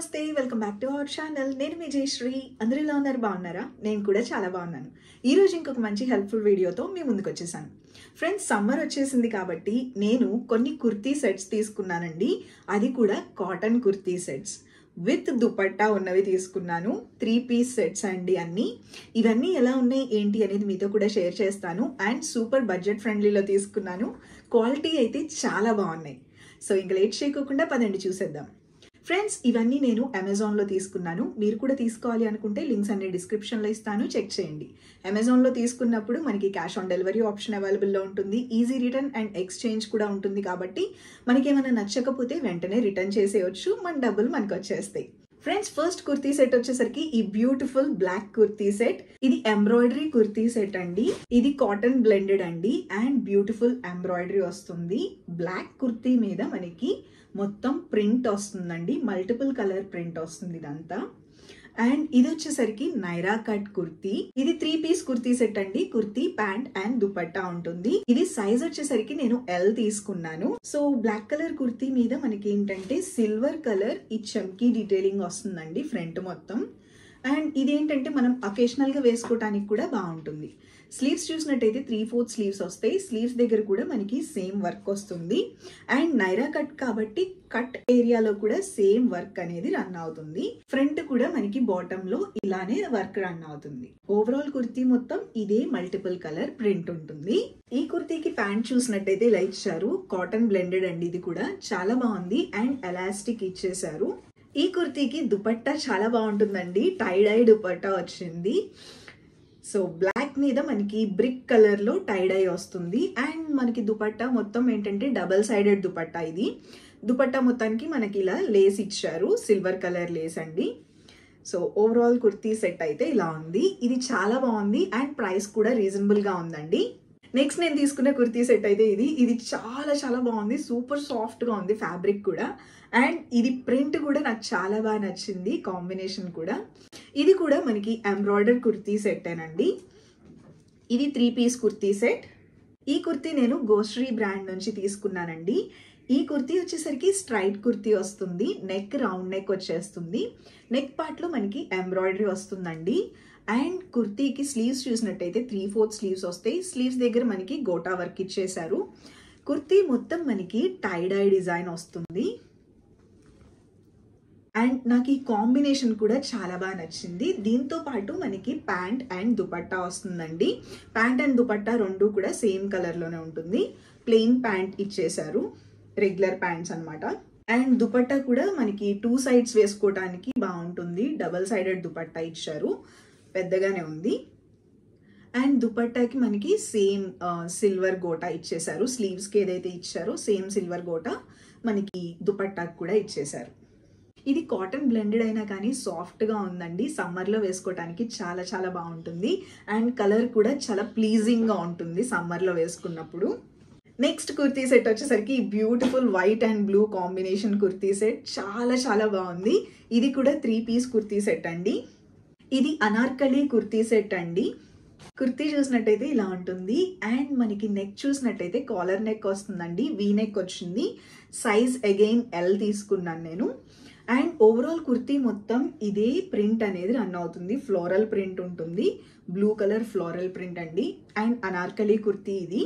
నమస్తే welcome back to our channel. నేను మీ జయశ్రీ. అందరూ ఎలా ఉన్నారు? బాగున్నారా? నేను కూడా చాలా బాగున్నాను. ఈ రోజు ఇంకొక మంచి హెల్ప్ఫుల్ వీడియోతో మీ ముందుకు వచ్చేసాను. ఫ్రెండ్స్, సమ్మర్ వచ్చేసింది కాబట్టి నేను కొన్ని కుర్తీ సెట్స్ తీసుకున్నానండి. అది కూడా cotton kurti sets with dupatta ఉన్నవి తీసుకున్నాను. 3 పీస్ సెట్స్ అండి అన్ని. ఇవన్నీ ఎలా ఉన్నాయి ఏంటి అనేది మీతో కూడా షేర్ చేస్తాను. అండ్ సూపర్ బడ్జెట్ ఫ్రెండ్లీలో తీసుకున్నాను. క్వాలిటీ అయితే చాలా బాగున్నాయి. సో ఇంకా లేట్ చేయకోకుండా పదండి చూసేద్దాం. ఫ్రెండ్స్, ఇవన్నీ నేను అమెజాన్లో తీసుకున్నాను. మీరు కూడా తీసుకోవాలి అనుకుంటే లింక్స్ అన్ని డిస్క్రిప్షన్లో ఇస్తాను, చెక్ చేయండి. అమెజాన్లో తీసుకున్నప్పుడు మనకి క్యాష్ ఆన్ డెలివరీ ఆప్షన్ అవైలబుల్లో ఉంటుంది. ఈజీ రిటర్న్ అండ్ ఎక్స్చేంజ్ కూడా ఉంటుంది కాబట్టి మనకి ఏమైనా నచ్చకపోతే వెంటనే రిటర్న్ చేసేయచ్చు, మన డబ్బులు మనకు వచ్చేస్తాయి. ఫ్రెండ్స్, ఫస్ట్ కుర్తీ సెట్ వచ్చేసరికి ఈ బ్యూటిఫుల్ బ్లాక్ కుర్తీ సెట్. ఇది ఎంబ్రాయిడరీ కుర్తీ సెట్ అండి. ఇది కాటన్ బ్లెండెడ్ అండి అండ్ బ్యూటిఫుల్ ఎంబ్రాయిడరీ వస్తుంది. బ్లాక్ కుర్తీ మీద మనకి మొత్తం ప్రింట్ వస్తుందండి. మల్టిపుల్ కలర్ ప్రింట్ వస్తుంది ఇదంతా. అండ్ ఇది వచ్చేసరికి నైరా కట్ కుర్తీ. ఇది 3 పీస్ కుర్తీ సెట్ అండి. కుర్తీ, ప్యాంట్ అండ్ దుపట్టా ఉంటుంది. ఇది సైజ్ వచ్చేసరికి నేను ఎల్ తీసుకున్నాను. సో బ్లాక్ కలర్ కుర్తీ మీద మనకి ఏంటంటే సిల్వర్ కలర్ ఈ చమ్కీ డీటెయిలింగ్ వస్తుందండి ఫ్రంట్ మొత్తం. అండ్ ఇదేంటంటే మనం అకేషనల్ గా వేసుకోవడానికి కూడా బాగుంటుంది. స్లీవ్స్ చూసినట్టయితే 3/4 స్లీవ్స్ వస్తాయి. స్లీవ్స్ దగ్గర కూడా మనకి సేమ్ వర్క్ వస్తుంది. అండ్ నైరా కట్ కాబట్టి కట్ ఏరియాలో కూడా సేమ్ వర్క్ అనేది రన్ అవుతుంది. ఫ్రంట్ కూడా మనకి బాటమ్ లో ఇలానే వర్క్ రన్ అవుతుంది. ఓవరాల్ కుర్తీ మొత్తం ఇదే మల్టిపుల్ కలర్ ప్రింట్ ఉంటుంది. ఈ కుర్తీకి ప్యాంట్ చూసినట్టయితే ఇలా ఇచ్చారు. కాటన్ బ్లెండెడ్ అండి. ఇది కూడా చాలా బాగుంది. అండ్ ఎలాస్టిక్ ఇచ్చేసారు. ఈ కుర్తీకి దుపట్టా చాలా బాగుంటుందండి. టై డై దుపట్టా వచ్చింది. సో బ్లాక్ మీద మనకి బ్రిక్ కలర్ లో టై డై వస్తుంది. అండ్ మనకి దుపట్టా మొత్తం ఏంటంటే డబల్ సైడెడ్ దుపట్టా. ఇది దుపట్టా మొత్తానికి మనకి ఇలా లేస్ ఇచ్చారు. సిల్వర్ కలర్ లేస్ అండి. సో ఓవరాల్ కుర్తీ సెట్ అయితే ఇలా ఉంది. ఇది చాలా బాగుంది అండ్ ప్రైస్ కూడా రీజనబుల్ గా ఉందండి. నెక్స్ట్ నేను తీసుకున్న కుర్తీ సెట్ అయితే ఇది చాలా చాలా బాగుంది. సూపర్ సాఫ్ట్ గా ఉంది ఫ్యాబ్రిక్ కూడా. అండ్ ఇది ప్రింట్ కూడా నాకు చాలా బాగా నచ్చింది. కాంబినేషన్ కూడా. ఇది కూడా మనకి ఎంబ్రాయిడర్ కుర్తీ సెట్ ఏనండి. ఇది 3 పీస్ కుర్తీ సెట్. ఈ కుర్తీ నేను గోశ్రీ బ్రాండ్ నుంచి తీసుకున్నానండి. ఈ కుర్తీ వచ్చేసరికి స్ట్రైట్ కుర్తీ వస్తుంది. నెక్ రౌండ్ నెక్ వచ్చేస్తుంది. నెక్ పార్ట్ లో మనకి ఎంబ్రాయిడరీ వస్తుందండి. అండ్ కుర్తీకి స్లీవ్స్ చూసినట్టయితే 3/4 స్లీవ్స్ వస్తాయి. స్లీవ్స్ దగ్గర మనకి గోటా వర్క్ ఇచ్చేసారు. కుర్తీ మొత్తం మనకి టై డై డిజైన్ వస్తుంది. అండ్ నాకు ఈ కాంబినేషన్ కూడా చాలా బాగా నచ్చింది. దీంతో పాటు మనకి ప్యాంట్ అండ్ దుపట్టా వస్తుందండి. ప్యాంట్ అండ్ దుపట్టా రెండు కూడా సేమ్ కలర్ లోనే ఉంటుంది. ప్లెయిన్ ప్యాంట్ ఇచ్చేసారు. రెగ్యులర్ ప్యాంట్స్ అన్నమాట. అండ్ దుపట్టా కూడా మనకి 2 సైడ్స్ వేసుకోవడానికి బాగుంటుంది. డబల్ సైడెడ్ దుపట్టా ఇచ్చారు. పెద్దగానే ఉంది. అండ్ దుపట్టాకి మనకి సేమ్ సిల్వర్ గోటా ఇచ్చేసారు. స్లీవ్స్ కి ఏదైతే ఇచ్చారో సేమ్ సిల్వర్ గోటా మనకి దుపట్టాకి కూడా ఇచ్చేసారు. ఇది కాటన్ బ్లెండెడ్ అయినా కానీ సాఫ్ట్ గా ఉందండి. సమ్మర్ లో వేసుకోవడానికి చాలా చాలా బాగుంటుంది. అండ్ కలర్ కూడా చాలా ప్లీజింగ్ గా ఉంటుంది సమ్మర్ లో వేసుకున్నప్పుడు. నెక్స్ట్ కుర్తీ సెట్ వచ్చేసరికి beautiful white and blue combination kurti set. చాలా చాలా బాగుంది. ఇది కూడా 3 పీస్ కుర్తీ సెట్ అండి. ఇది అనార్కలి కుర్తీ సెట్ అండి. కుర్తీ చూసినట్టయితే ఇలా ఉంటుంది. అండ్ మనకి నెక్ చూసినట్టయితే కాలర్ నెక్ వస్తుందండి. వీ నెక్ వచ్చింది. సైజ్ అగైన్ ఎల్ తీసుకున్నాను నేను. అండ్ ఓవరాల్ కుర్తీ మొత్తం ఇదే ప్రింట్ అనేది రన్ అవుతుంది. ఫ్లోరల్ ప్రింట్ ఉంటుంది. బ్లూ కలర్ ఫ్లోరల్ ప్రింట్ అండి. అండ్ అనార్కలి కుర్తీ ఇది.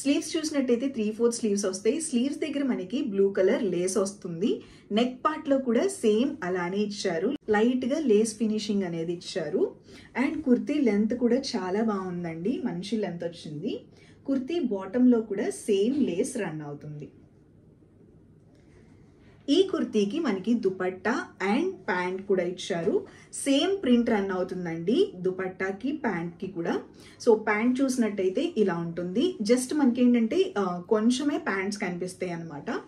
స్లీవ్స్ చూసినట్టయితే 3/4 స్లీవ్స్ వస్తాయి. స్లీవ్స్ దగ్గర మనకి బ్లూ కలర్ లేస్ వస్తుంది. నెక్ పార్ట్ లో కూడా సేమ్ అలానే ఇచ్చారు. లైట్ గా లేస్ ఫినిషింగ్ అనేది ఇచ్చారు. అండ్ కుర్తీ లెంత్ కూడా చాలా బాగుందండి. మంచి లెంత్ వచ్చింది. కుర్తీ బాటమ్ లో కూడా సేమ్ లేస్ రన్ అవుతుంది. ఈ కుర్తీకి మనకి దుపట్టా అండ్ ప్యాంట్ కూడా ఇచ్చారు. సేమ్ ప్రింట్ రన్ అవుతుందండి దుపట్టాకి ప్యాంట్ కి కూడా. సో ప్యాంట్ చూసినట్టయితే ఇలా ఉంటుంది. జస్ట్ మనకి ఏంటంటే కొంచెమే ప్యాంట్స్ కనిపిస్తాయి అనమాట.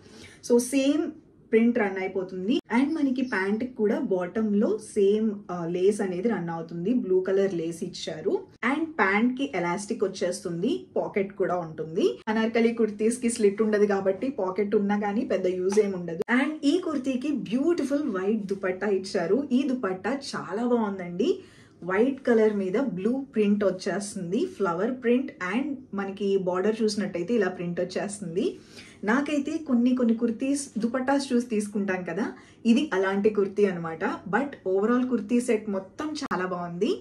సో సేమ్ ప్రింట్ రన్ అయిపోతుంది. అండ్ మనకి ప్యాంట్ కూడా బాటమ్ లో సేమ్ లేస్ అనేది రన్ అవుతుంది. బ్లూ కలర్ లేస్ ఇచ్చారు. అండ్ ప్యాంట్ కి ఎలాస్టిక్ వచ్చేస్తుంది. పాకెట్ కూడా ఉంటుంది. అనార్కలి కుర్తీస్ కి స్లిట్ ఉండదు కాబట్టి పాకెట్ ఉన్నా కానీ పెద్ద యూజ్ ఏమి ఉండదు. అండ్ ఈ కుర్తీకి బ్యూటిఫుల్ వైట్ దుపట్టా ఇచ్చారు. ఈ దుపట్టా చాలా బాగుందండి. వైట్ కలర్ మీద బ్లూ ప్రింట్ వచ్చేస్తుంది, ఫ్లవర్ ప్రింట్, అండ్ మనకి బార్డర్ చూసినట్టయితే ఇలా ప్రింట్ వచ్చేస్తుంది. నాకైతే కొన్ని కుర్తీస్ దుపట్టాస్ చూసి తీసుకుంటాను కదా, ఇది అలాంటి కుర్తీ అనమాట. బట్ ఓవరాల్ కుర్తీ సెట్ మొత్తం చాలా బాగుంది.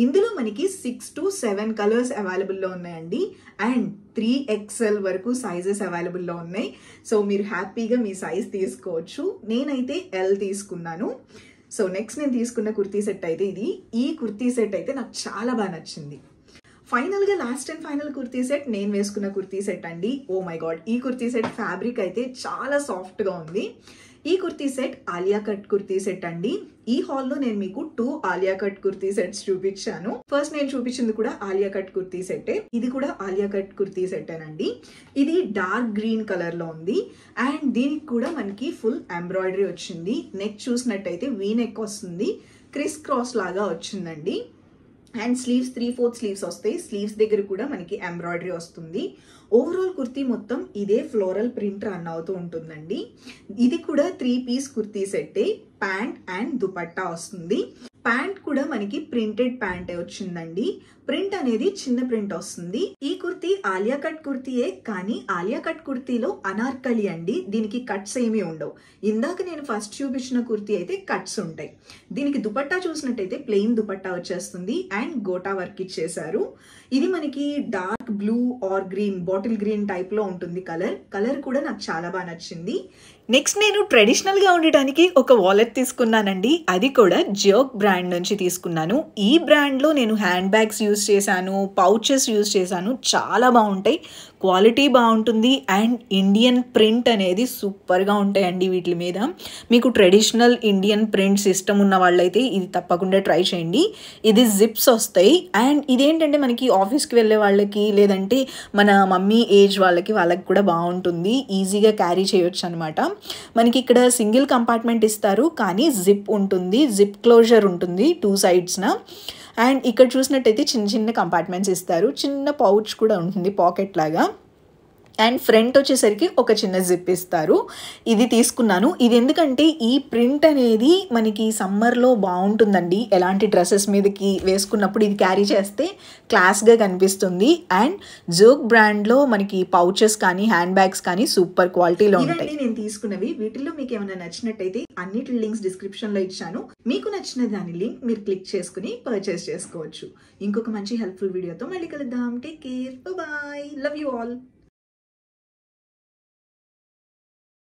ఇందులో మనకి 6 to 7 కలర్స్ అవైలబుల్లో ఉన్నాయండి, అండ్ 3XL వరకు సైజెస్ అవైలబుల్లో ఉన్నాయి. సో మీరు హ్యాపీగా మీ సైజ్ తీసుకోవచ్చు. నేనైతే L తీసుకున్నాను. సో నెక్స్ట్ నేను తీసుకున్న కుర్తీ సెట్ అయితే ఇది. ఈ కుర్తీ సెట్ అయితే నాకు చాలా బాగా నచ్చింది. ఫైనల్గా last and final kurti set నేను వేసుకున్న కుర్తీ సెట్ అండి. ఓ మై గాడ్, ఈ కుర్తీ సెట్ ఫ్యాబ్రిక్ అయితే చాలా సాఫ్ట్గా ఉంది. ఈ kurti set Alia cut kurti set అండి. ఈ హాల్లో నేను మీకు 2 ఆలియా కట్ కుర్తీ సెట్స్ చూపించాను. ఫస్ట్ నేను చూపించింది కూడా ఆలియా కట్ కుర్తీ సెట్టే, ఇది కూడా ఆలియా కట్ కుర్తీ సెట్టేనండి. ఇది డార్క్ గ్రీన్ కలర్ లో ఉంది, అండ్ దీనికి కూడా మనకి ఫుల్ ఎంబ్రాయిడరీ వచ్చింది. నెక్ చూసినట్టయితే వీ నెక్ వస్తుంది, క్రిస్ క్రాస్ లాగా వచ్చిందండి. అండ్ స్లీవ్స్ 3/4 స్లీవ్స్ వస్తాయి. స్లీవ్స్ దగ్గర కూడా మనకి ఎంబ్రాయిడరీ వస్తుంది. ఓవరాల్ కుర్తీ మొత్తం ఇదే ఫ్లోరల్ ప్రింట్ రన్ అవుతూ ఉంటుందండి. ఇది కూడా 3 పీస్ కుర్తీ సెట్టే. ప్యాంట్ అండ్ దుపట్టా వస్తుంది. ప్యాంట్ కూడా మనకి ప్రింటెడ్ ప్యాంటే వచ్చిందండి. ప్రింట్ అనేది చిన్న ప్రింట్ వస్తుంది. ఈ కుర్తీ ఆలియా కట్ కుర్తీయే, కానీ ఆలియా కట్ కుర్తీలో అనార్కలి అండి, దీనికి కట్స్ ఏమీ ఉండవు. ఇందాక నేను ఫస్ట్ చూపించిన కుర్తీ అయితే కట్స్ ఉంటాయి. దీనికి దుపట్టా చూసినట్టయితే ప్లెయిన్ దుపట్టా వచ్చేస్తుంది, అండ్ గోటా వర్క్ ఇచ్చేసారు. ఇది మనకి dark blue or green, bottle green type లో ఉంటుంది. కలర్ కూడా నాకు చాలా బాగా నచ్చింది. నెక్స్ట్ నేను ట్రెడిషనల్ గా ఉండడానికి ఒక వాలెట్ తీసుకున్నానండి. అది కూడా జోక్ బ్రాండ్ నుంచి తీసుకున్నాను. ఈ బ్రాండ్ లో నేను హ్యాండ్ బ్యాగ్స్ యూజ్ చేశాను, పౌచెస్ యూజ్ చేశాను. చాలా బాగుంటాయి, క్వాలిటీ బాగుంటుంది, అండ్ ఇండియన్ ప్రింట్ అనేది సూపర్గా ఉంటాయండి వీటి మీద. మీకు ట్రెడిషనల్ ఇండియన్ ప్రింట్ సిస్టమ్ ఉన్న వాళ్ళైతే ఇది తప్పకుండా ట్రై చేయండి. ఇది జిప్స్ వస్తాయి, అండ్ ఇదేంటంటే మనకి ఆఫీస్కి వెళ్ళే వాళ్ళకి, లేదంటే మన మమ్మీ ఏజ్ వాళ్ళకి కూడా బాగుంటుంది. ఈజీగా క్యారీ చేయొచ్చు అనమాట. మనకి ఇక్కడ సింగిల్ కంపార్ట్మెంట్ ఇస్తారు, కానీ జిప్ ఉంటుంది, జిప్ క్లోజర్ ఉంటుంది 2 సైడ్స్న. అండ్ ఇక్కడ చూసినట్టయితే చిన్న కంపార్ట్మెంట్స్ ఇస్తారు. చిన్న పౌచ్ కూడా ఉంటుంది, పాకెట్ లాగా. అండ్ ఫ్రంట్ వచ్చేసరికి ఒక చిన్న జిప్ ఇస్తారు. ఇది తీసుకున్నాను. ఇది ఎందుకంటే ఈ ప్రింట్ అనేది మనకి సమ్మర్లో బాగుంటుందండి. ఎలాంటి డ్రెస్సెస్ మీదకి వేసుకున్నప్పుడు ఇది క్యారీ చేస్తే క్లాస్గా కనిపిస్తుంది. అండ్ జోక్ బ్రాండ్లో మనకి పౌచెస్ కానీ హ్యాండ్ బ్యాగ్స్ కానీ సూపర్ క్వాలిటీలో ఉంటాయి. నేను తీసుకున్నవి. వీటిల్లో మీకు ఏమైనా నచ్చినట్టయితే అన్నిటి లింక్స్ డిస్క్రిప్షన్లో ఇచ్చాను. మీకు నచ్చిన దాని లింక్ మీరు క్లిక్ చేసుకుని పర్చేస్ చేసుకోవచ్చు. ఇంకొక మంచి హెల్ప్ఫుల్ వీడియోతో మళ్ళీ కలుద్దాం. Take care, bye, love you all.